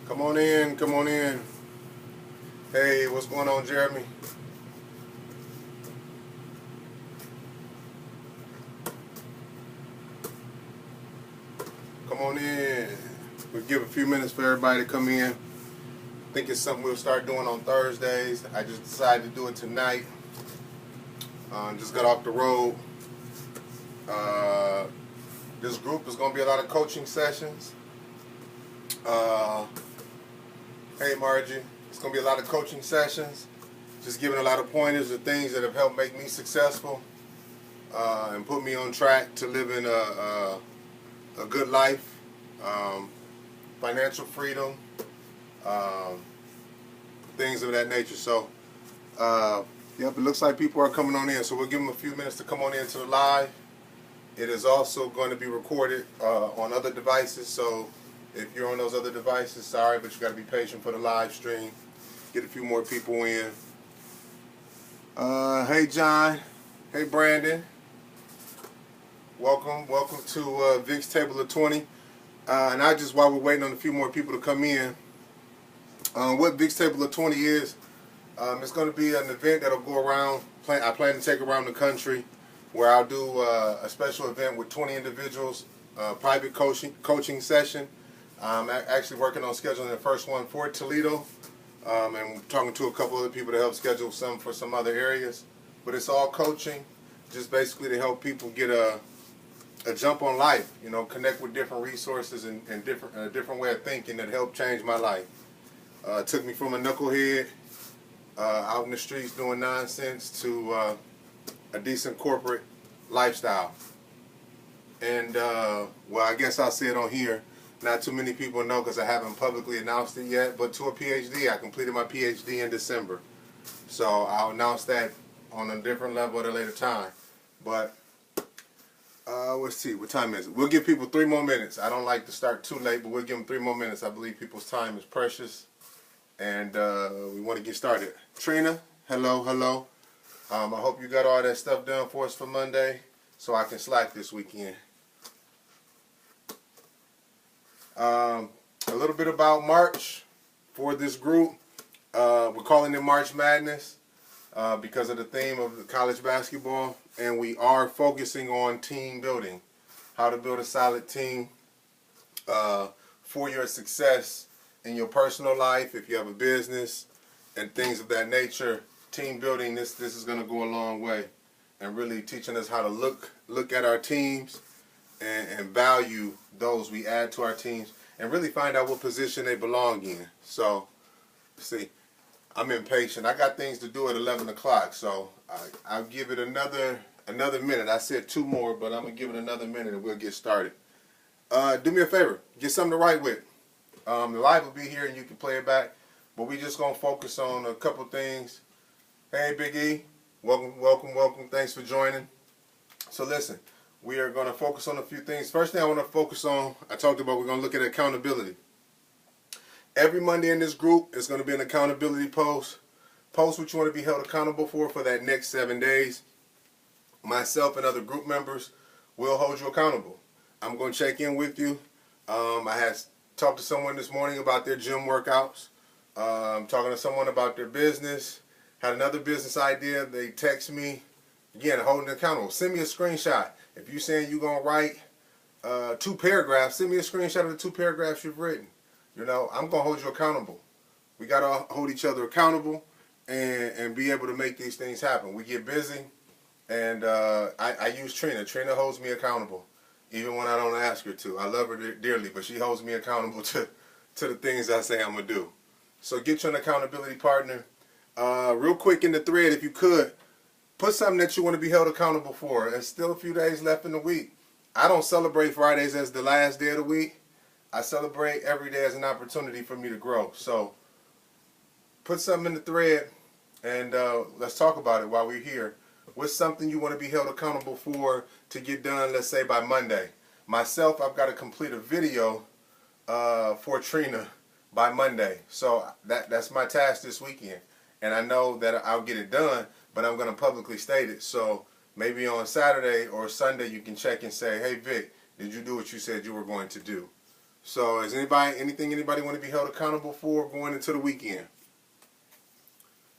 Come on in, come on in. Hey, what's going on, Jeremy? Come on in. We'll give a few minutes for everybody to come in. I think it's something we'll start doing on Thursdays. I just decided to do it tonight. Just got off the road. This group is going to be a lot of coaching sessions. Hey, Margie. It's going to be a lot of coaching sessions. Just giving a lot of pointers of things that have helped make me successful and put me on track to living a good life, financial freedom, things of that nature. So, yep, it looks like people are coming on in. So we'll give them a few minutes to come on into the live. It is also going to be recorded on other devices. So if you're on those other devices, sorry, but you got to be patient for the live stream. Get a few more people in. Hey, John. Hey, Brandon. Welcome to Vic's Table of 20. And while we're waiting on a few more people to come in, what Vic's Table of 20 is, it's going to be an event that'll go around. I plan to take around the country, where I'll do a special event with 20 individuals, private coaching session. I'm actually working on scheduling the first one for Toledo, and talking to a couple other people to help schedule some for some other areas. But it's all coaching, just basically to help people get a jump on life, connect with different resources and a different way of thinking that helped change my life. It took me from a knucklehead out in the streets doing nonsense to a decent corporate lifestyle. And, well, I guess I'll say it on here. Not too many people know because I haven't publicly announced it yet, but to a PhD. I completed my PhD in December. So I'll announce that on a different level at a later time. But let's see, what time is it? We'll give people 3 more minutes. I don't like to start too late, but we'll give them 3 more minutes. I believe people's time is precious, and we want to get started. Trina, hello, hello. I hope you got all that stuff done for us for Monday so I can slack this weekend. A little bit about March for this group. We're calling it March Madness because of the theme of the college basketball, and we are focusing on team building, how to build a solid team for your success in your personal life, if you have a business, and things of that nature. Team building, this is going to go a long way, and really teaching us how to look at our teams and value those we add to our teams, and really find out what position they belong in. So, see, I'm impatient. I got things to do at 11 o'clock, so I'll give it another minute. I said 2 more, but I'm going to give it another minute and we'll get started. Do me a favor. Get something to write with. The live will be here and you can play it back, but we just going to focus on a couple things. Hey, Big E. Welcome, welcome, welcome. Thanks for joining. So listen, we are going to focus on a few things. First thing I want to focus on, I talked about, we're going to look at accountability. Every Monday in this group is going to be an accountability post. Post what you want to be held accountable for that next 7 days. Myself and other group members will hold you accountable. I'm going to check in with you. I had talked to someone this morning about their gym workouts. I'm talking to someone about their business. Had another business idea. They text me. Again, holding accountable. Send me a screenshot. If you're saying you're going to write 2 paragraphs, send me a screenshot of the 2 paragraphs you've written. I'm going to hold you accountable. We got to hold each other accountable and be able to make these things happen. We get busy, and I use Trina. Trina holds me accountable, even when I don't ask her to. I love her dearly, but she holds me accountable to the things I say I'm going to do. So get you an accountability partner. Real quick in the thread, if you could, put something that you want to be held accountable for. There's still a few days left in the week. I don't celebrate Fridays as the last day of the week. I celebrate every day as an opportunity for me to grow. So put something in the thread and let's talk about it while we're here. What's something you want to be held accountable for to get done, let's say, by Monday? Myself, I've got to complete a video for Trina by Monday. So that's my task this weekend. And I know that I'll get it done, but I'm going to publicly state it. So maybe on Saturday or Sunday you can check and say, hey Vic, did you do what you said you were going to do? So is anything anybody want to be held accountable for going into the weekend?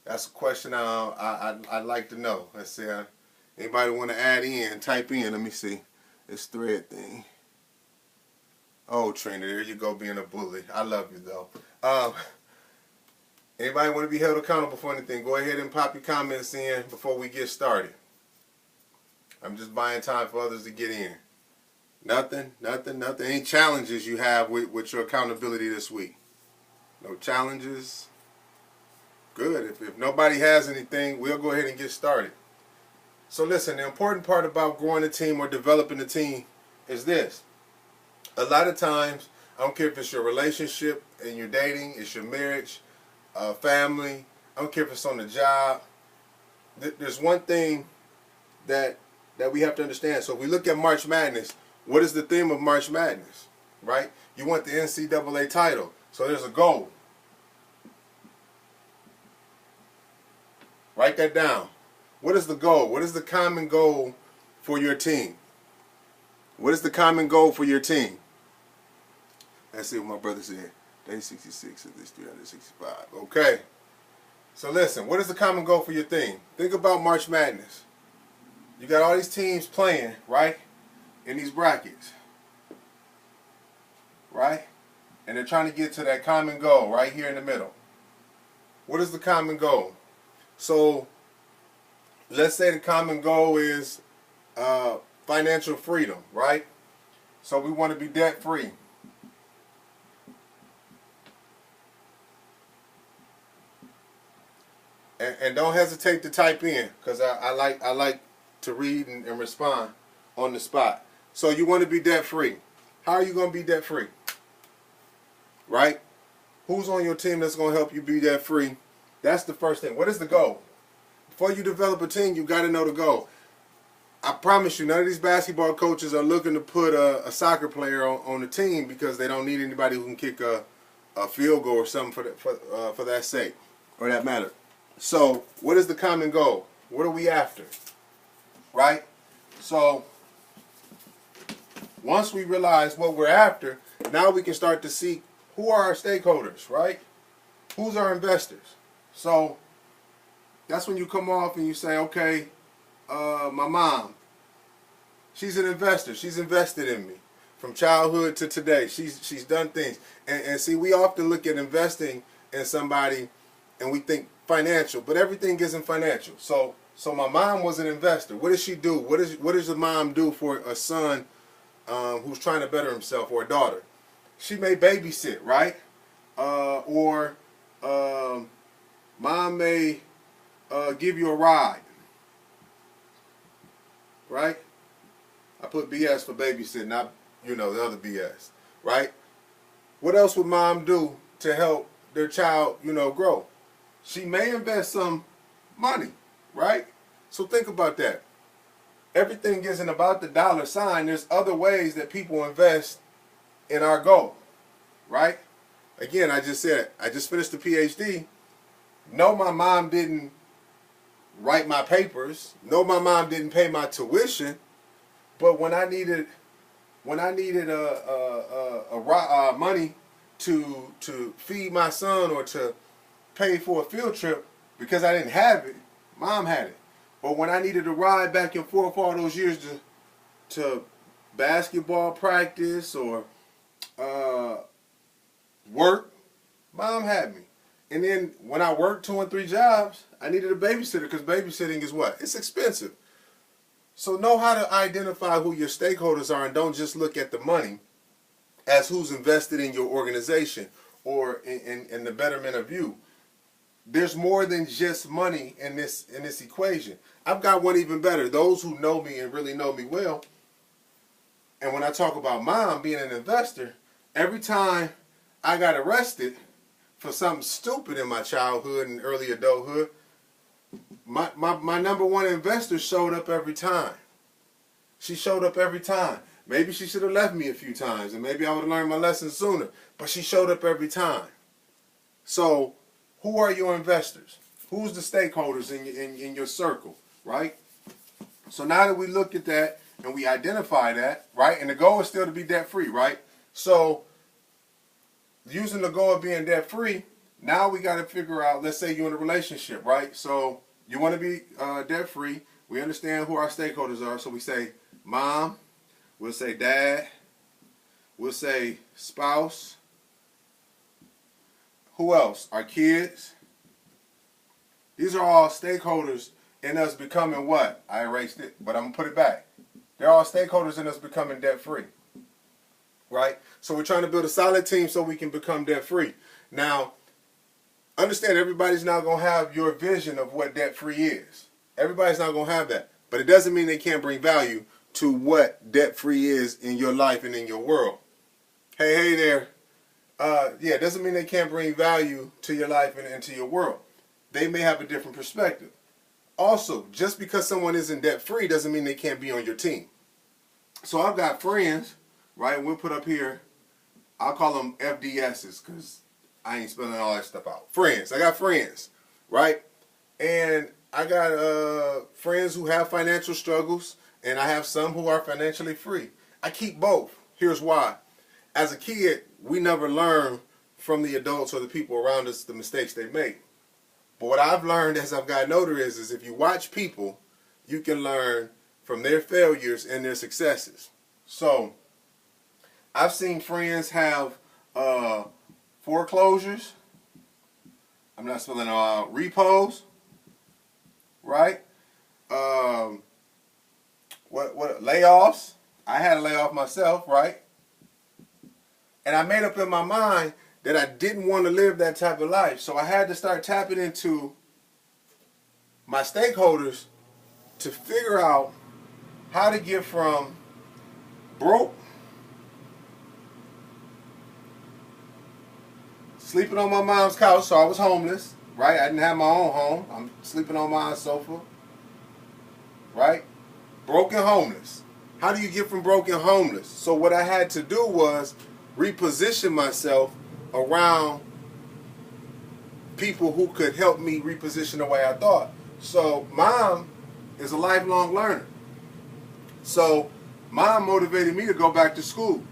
That's a question I'd like to know. Let's see. Anybody want to add in? Type in. Let me see. This thread thing. Oh, Trina, there you go being a bully. I love you, though. Anybody want to be held accountable for anything? Go ahead and pop your comments in before we get started. I'm just buying time for others to get in. Nothing. Any challenges you have with your accountability this week? No challenges? Good. If nobody has anything, we'll go ahead and get started. So listen, the important part about growing a team or developing a team is this. A lot of times, I don't care if it's your relationship and you're dating, it's your marriage, family, I don't care if it's on the job. There's one thing that we have to understand. So if we look at March Madness, what is the theme of March Madness, right? You want the NCAA title. So there's a goal. Write that down. What is the goal? What is the common goal for your team? What is the common goal for your team? Let's see what my brother said. Day 66 of this 365. Okay. So listen, what is the common goal for your team? Think about March Madness. You got all these teams playing, right? In these brackets. Right? And they're trying to get to that common goal right here in the middle. What is the common goal? So let's say the common goal is financial freedom, right? So we want to be debt free. And don't hesitate to type in, because I like to read and respond on the spot. So you want to be debt free. How are you going to be debt free? Right? Who's on your team that's going to help you be debt free? That's the first thing. What is the goal? Before you develop a team, you got to know the goal. I promise you, none of these basketball coaches are looking to put a soccer player on the team because they don't need anybody who can kick a field goal or something for that sake or that matter. So, what is the common goal? What are we after? Right? So, once we realize what we're after, now we can start to see who are our stakeholders, right? Who's our investors? So, that's when you come off and you say, okay, my mom, she's an investor. She's invested in me from childhood to today. She's done things. And see, we often look at investing in somebody and we think financial, but everything isn't financial. So my mom was an investor. What does she do? What does a mom do for a son who's trying to better himself, or a daughter? She may babysit, right? Or mom may give you a ride, right? I put BS for babysitting, not, the other BS, right? What else would mom do to help their child, grow? She may invest some money, right? So think about that. Everything isn't about the dollar sign. There's other ways that people invest in our goal, right? Again, I just said, I just finished the PhD. No, my mom didn't write my papers. No, my mom didn't pay my tuition. But when I needed money to feed my son or to pay for a field trip, because I didn't have it, mom had it. Or when I needed to ride back and forth all those years to basketball practice or work, mom had me. And then when I worked 2 and 3 jobs, I needed a babysitter, because babysitting is what? It's expensive. So know how to identify who your stakeholders are, and don't just look at the money as who's invested in your organization or in the betterment of you. There's more than just money in this equation. I've got one even better. Those who know me and really know me well, and when I talk about mom being an investor, every time I got arrested for something stupid in my childhood and early adulthood, my number one investor showed up every time. She showed up every time. Maybe she should have left me a few times, and maybe I would have learned my lesson sooner. But she showed up every time. So, who are your investors? Who's the stakeholders in your circle, right? So now that we look at that and we identify that, right? And the goal is still to be debt-free, right? So, using the goal of being debt-free, now we got to figure out, let's say you're in a relationship, right? So, you want to be debt-free. We understand who our stakeholders are. So we say mom, we'll say dad, we'll say spouse. Who else? Our kids. These are all stakeholders in us becoming what? I erased it, but I'm going to put it back. They're all stakeholders in us becoming debt-free. Right? So we're trying to build a solid team so we can become debt-free. Now, understand everybody's not going to have your vision of what debt-free is. Everybody's not going to have that. But it doesn't mean they can't bring value to what debt-free is in your life and in your world. Hey there. Yeah, it doesn't mean they can't bring value to your life and to your world. They may have a different perspective. Also, just because someone isn't debt-free doesn't mean they can't be on your team. So I've got friends, right? We'll put up here, I'll call them FDSs because I ain't spelling all that stuff out. Friends. I got friends, right? And I got friends who have financial struggles, and I have some who are financially free. I keep both. Here's why. As a kid, we never learn from the adults or the people around us the mistakes they make. But what I've learned as I've gotten older is if you watch people, you can learn from their failures and their successes. So, I've seen friends have foreclosures. I'm not spelling out repos. Right? What layoffs? I had a layoff myself, right? And I made up in my mind that I didn't want to live that type of life. So I had to start tapping into my stakeholders to figure out how to get from broke, sleeping on my mom's couch, so I was homeless, right? I didn't have my own home. I'm sleeping on my sofa, right? Broken homeless. How do you get from broken homeless? So what I had to do was reposition myself around people who could help me reposition the way I thought. So mom is a lifelong learner. So mom motivated me to go back to school,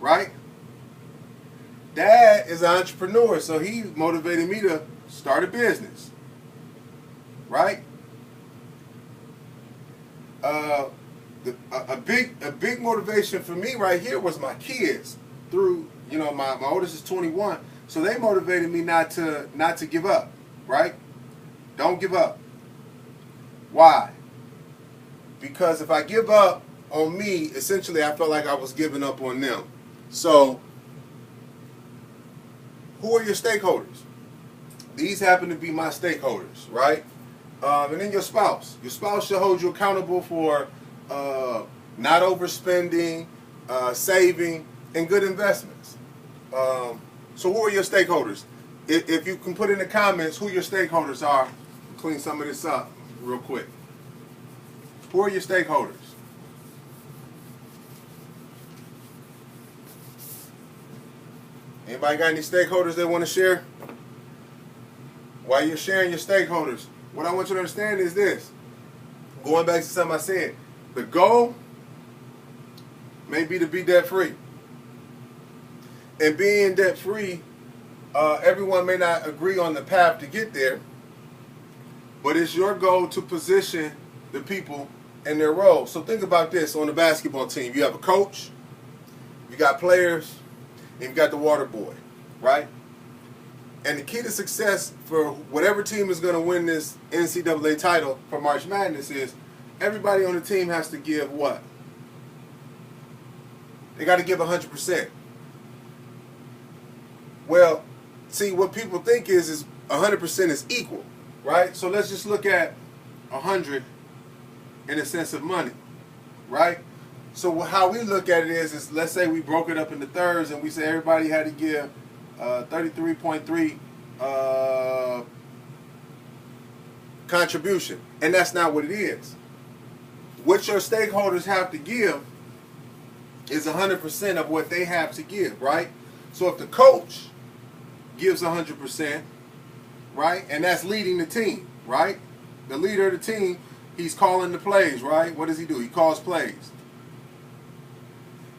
right? Dad is an entrepreneur, so he motivated me to start a business, right? A big motivation for me right here was my kids. Through, you know, my oldest is 21, so they motivated me not to give up, right? Don't give up. Why? Because if I give up on me, essentially I felt like I was giving up on them. So, who are your stakeholders? These happen to be my stakeholders, right? And then your spouse. Your spouse should hold you accountable for not overspending, saving, and good investments. So who are your stakeholders? If you can put in the comments who your stakeholders are, clean some of this up real quick. Who are your stakeholders? Anybody got any stakeholders they want to share? While you're sharing your stakeholders, what I want you to understand is this. Going back to something I said, the goal may be to be debt-free. And being debt-free, everyone may not agree on the path to get there, but it's your goal to position the people in their role. So think about this on the basketball team. You have a coach, you got players, and you got the water boy, right? And the key to success for whatever team is going to win this NCAA title for March Madness is everybody on the team has to give what? They got to give 100%. Well, see, what people think is 100% is equal, right? So let's just look at 100 in a sense of money, right? So how we look at it is let's say we broke it up into thirds and we say everybody had to give 33.3 contribution, and that's not what it is. What your stakeholders have to give is 100% of what they have to give, right? So if the coach gives 100%, right, and that's leading the team, right? The leader of the team, he's calling the plays, right? What does he do? He calls plays.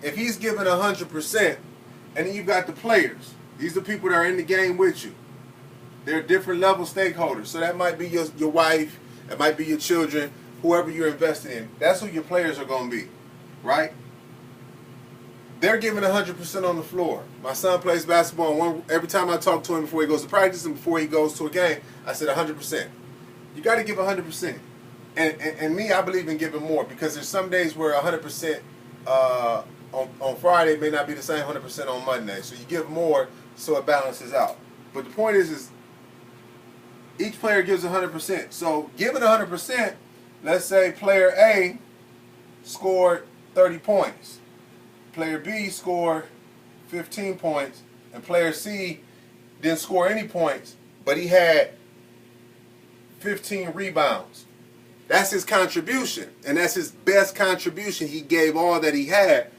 If he's giving 100%, and then you've got the players, these are the people that are in the game with you. They're different level stakeholders. So that might be your wife, it might be your children, whoever you're investing in. That's who your players are going to be, right? They're giving 100% on the floor. My son plays basketball, and every time I talk to him before he goes to practice and before he goes to a game, I said 100%. You got to give 100%. And me, I believe in giving more, because there's some days where 100% on Friday may not be the same 100% on Monday. So you give more so it balances out. But the point is each player gives 100%. So giving 100%, let's say player A scored 30 points. Player B scored 15 points. And player C didn't score any points, but he had 15 rebounds. That's his contribution. And that's his best contribution. He gave all that he had.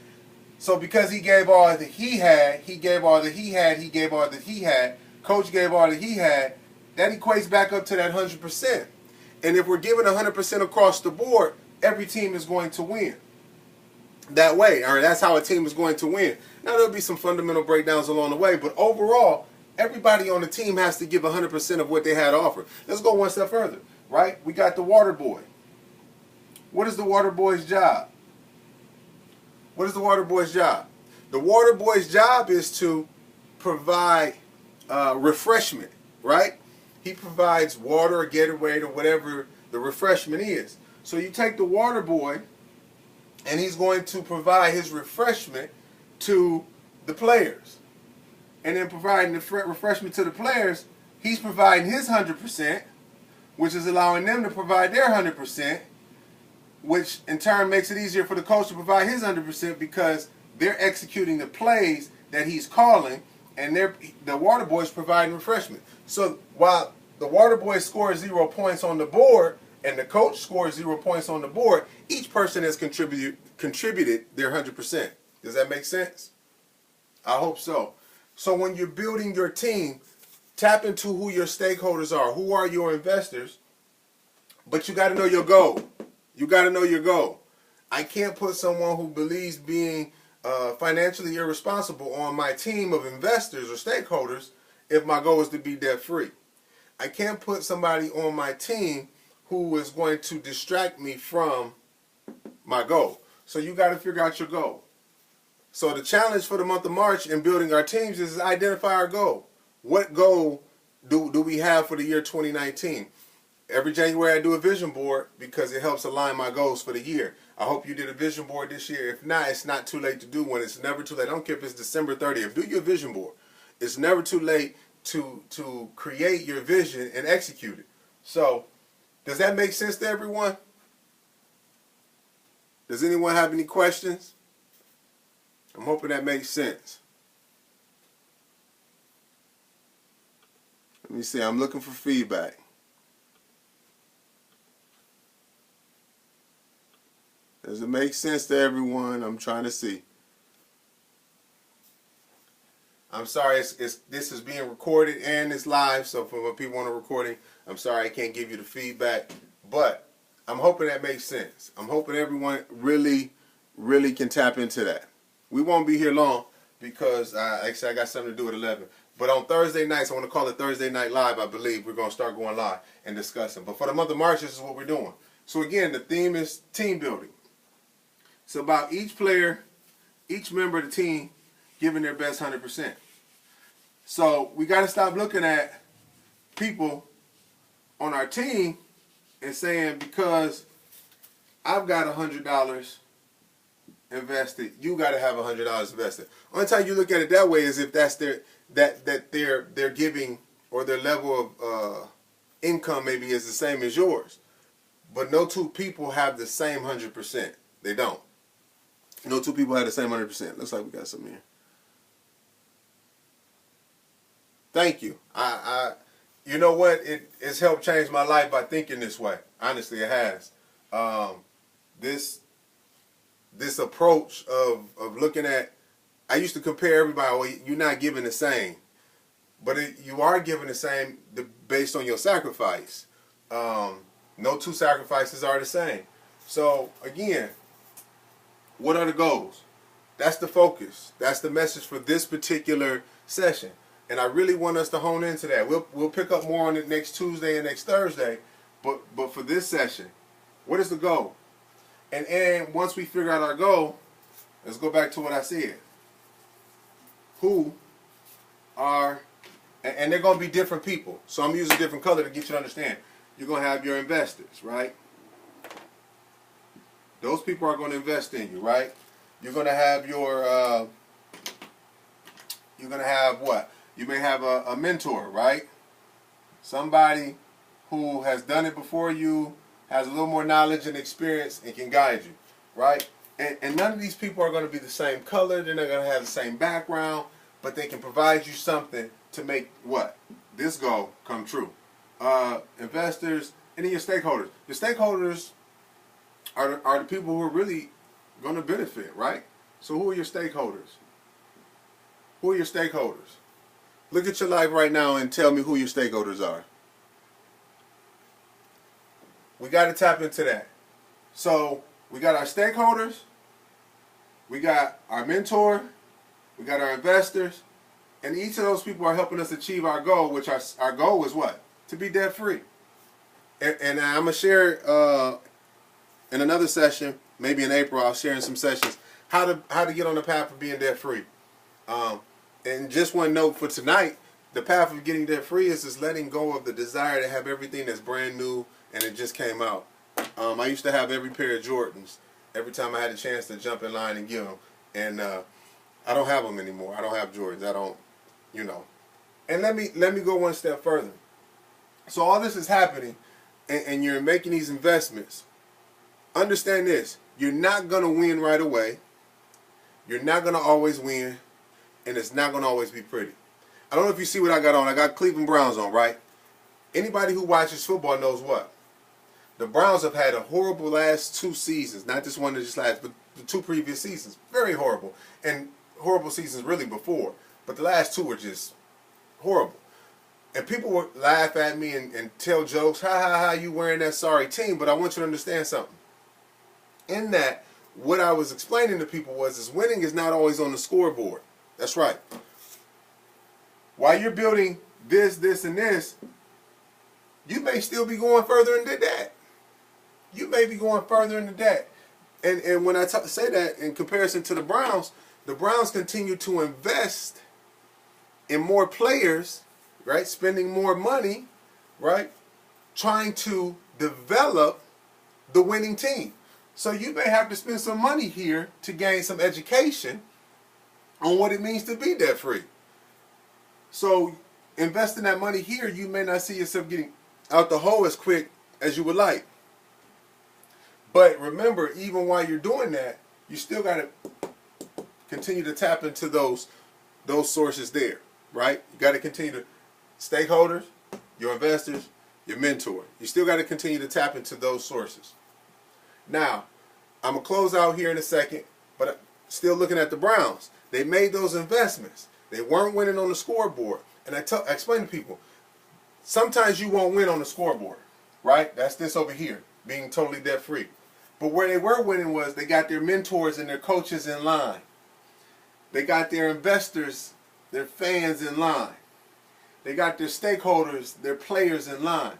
So because he gave all that he had, he gave all that he had, he gave all that he had, coach gave all that he had, that equates back up to that 100%. And if we're giving 100% across the board, every team is going to win. That way, or that's how a team is going to win. Now, there'll be some fundamental breakdowns along the way, but overall, everybody on the team has to give 100% of what they had to offer. Let's go one step further, right? We got the water boy. What is the water boy's job? What is the water boy's job? The water boy's job is to provide refreshment, right? He provides water or Gatorade or whatever the refreshment is. So you take the water boy, and he's going to provide his refreshment to the players. And then providing the refreshment to the players, he's providing his 100%, which is allowing them to provide their 100%, which in turn makes it easier for the coach to provide his 100% because they're executing the plays that he's calling, and the water boy's providing refreshment. So while the water boy scores 0 points on the board and the coach scores 0 points on the board, each person has contributed their 100%. Does that make sense? I hope so. So when you're building your team, tap into who your stakeholders are. Who are your investors? But you got to know your goal. You got to know your goal. I can't put someone who believes being financially irresponsible on my team of investors or stakeholders if my goal is to be debt free. I can't put somebody on my team who is going to distract me from my goal. So you got to figure out your goal. So the challenge for the month of March in building our teams is identify our goal. What goal do we have for the year 2019? Every January I do a vision board because it helps align my goals for the year. I hope you did a vision board this year. If not, it's not too late to do one. It's never too late. I don't care if it's December 30th. Do your vision board. It's never too late to create your vision and execute it. So, does that make sense to everyone? Does anyone have any questions? I'm hoping that makes sense. Let me see. I'm looking for feedback. Does it make sense to everyone? I'm trying to see. I'm sorry, this is being recorded and it's live, so for when people on the recording, I'm sorry I can't give you the feedback, but I'm hoping that makes sense. I'm hoping everyone really can tap into that. We won't be here long because actually I got something to do at 11. But on Thursday nights, I want to call it Thursday Night Live, I believe. We're going to start going live and discussing. But for the month of March, this is what we're doing. So again, the theme is team building. It's about each player, each member of the team giving their best 100%. So we got to stop looking at people on our team and saying, because I've got $100 invested, you got to have $100 invested. Only time you look at it that way is if that's their giving or their level of income maybe is the same as yours. But no two people have the same 100%. They don't. No two people have the same 100%. Looks like we got something here. Thank you. You know what? It's helped change my life by thinking this way. Honestly, it has. this approach of looking at, I used to compare everybody, well, you're not giving the same. But you are giving the same based on your sacrifice. No two sacrifices are the same. So, again, what are the goals? That's the focus. That's the message for this particular session. And I really want us to hone into that. We'll pick up more on it next Tuesday and next Thursday. But for this session, what is the goal? And once we figure out our goal, let's go back to what I said. Who are, and they're going to be different people. So I'm using a different color to get you to understand. You're going to have your investors, right? Those people are going to invest in you, right? You're going to have your, you're going to have what? You may have a mentor, right? Somebody who has done it before you, has a little more knowledge and experience, and can guide you, right? And none of these people are going to be the same color. They're not going to have the same background, but they can provide you something to make what? This goal come true. Investors, and then your stakeholders. Your stakeholders are the people who are really going to benefit, right? So who are your stakeholders? Who are your stakeholders? Look at your life right now and tell me who your stakeholders are. We got to tap into that. So we got our stakeholders, we got our mentor, we got our investors, and each of those people are helping us achieve our goal, which our goal is what? To be debt free. And I'm going to share in another session, maybe in April, I'll share in some sessions, how to get on the path of being debt free. And just one note for tonight, the path of getting debt free is just letting go of the desire to have everything that's brand new and it just came out. I used to have every pair of Jordans every time I had a chance to jump in line and give them. And I don't have them anymore. I don't have Jordans. I don't, you know. And let me go one step further. So all this is happening and you're making these investments. Understand this. You're not going to win right away. You're not going to always win. And it's not going to always be pretty. I don't know if you see what I got on. I got Cleveland Browns on, right? Anybody who watches football knows what? The Browns have had a horrible last 2 seasons. Not this one that just last, but the 2 previous seasons. Very horrible. And horrible seasons really before. But the last 2 were just horrible. And people would laugh at me and tell jokes, ha ha ha, you wearing that sorry team. But I want you to understand something. In that, what I was explaining to people was winning is not always on the scoreboard. That's right. While you're building this, and this, you may still be going further into that. You may be going further into that. And when I say that in comparison to the Browns continue to invest in more players, right? Spending more money, right? Trying to develop the winning team. So you may have to spend some money here to gain some education on what it means to be debt free. So investing that money here, you may not see yourself getting out the hole as quick as you would like. But remember, even while you're doing that, you still got to continue to tap into those sources there, right? You got to continue to stakeholders, your investors, your mentor. You still got to continue to tap into those sources. Now, I'm going to close out here in a second, but still looking at the Browns. They made those investments. They weren't winning on the scoreboard. And I explain to people, sometimes you won't win on the scoreboard, right? That's this over here, being totally debt free. But where they were winning was they got their mentors and their coaches in line. They got their investors, their fans in line. They got their stakeholders, their players in line.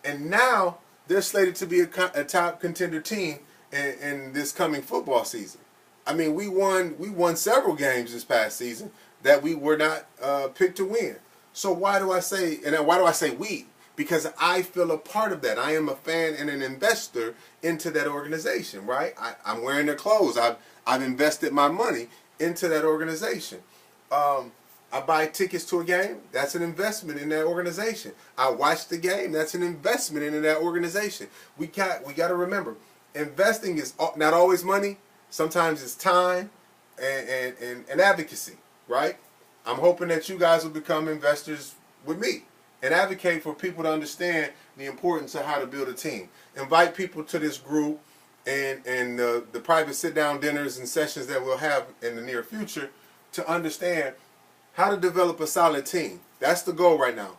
And now they're slated to be a top contender team in this coming football season. I mean, we won several games this past season that we were not picked to win. So why do I say we? Because I feel a part of that. I am a fan and an investor into that organization, right? I'm wearing their clothes. I've invested my money into that organization. I buy tickets to a game. That's an investment in that organization. I watch the game. That's an investment in that organization. We got to remember, investing is not always money. Sometimes it's time and advocacy, right? I'm hoping that you guys will become investors with me and advocate for people to understand the importance of how to build a team. Invite people to this group and the private sit-down dinners and sessions that we'll have in the near future to understand how to develop a solid team. That's the goal right now.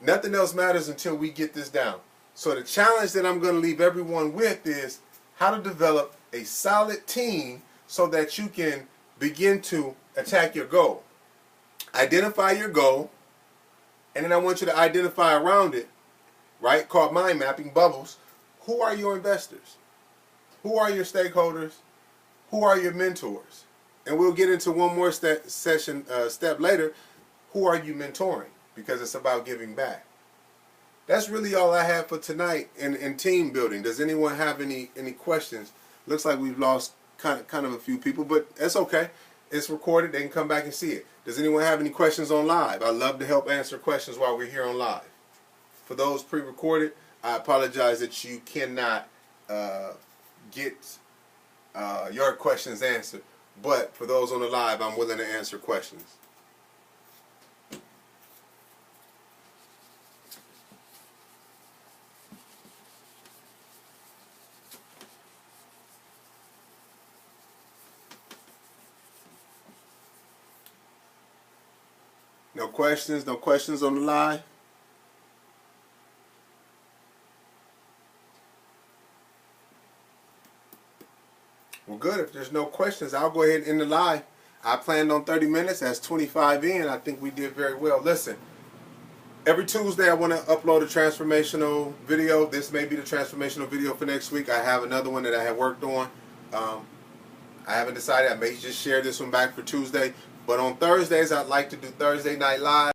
Nothing else matters until we get this down. So the challenge that I'm going to leave everyone with is how to develop a solid team so that you can begin to attack your goal. Identify your goal, and then I want you to identify around it, right? Called mind mapping, bubbles. Who are your investors? Who are your stakeholders? Who are your mentors? And we'll get into one more step later. Who are you mentoring? Because it's about giving back. That's really all I have for tonight in team building. Does anyone have any questions? Looks like we've lost kind of a few people, but that's okay. It's recorded. They can come back and see it. Does anyone have any questions on live? I'd love to help answer questions while we're here on live. For those pre-recorded, I apologize that you cannot get your questions answered. But for those on the live, I'm willing to answer questions. No questions? No questions on the live? Well, good. If there's no questions, I'll go ahead and end the live. I planned on 30 minutes. That's 25 in. I think we did very well. Listen, every Tuesday I want to upload a transformational video. This may be the transformational video for next week. I have another one that I have worked on. I haven't decided. I may just share this one back for Tuesday. But on Thursdays, I'd like to do Thursday Night Live.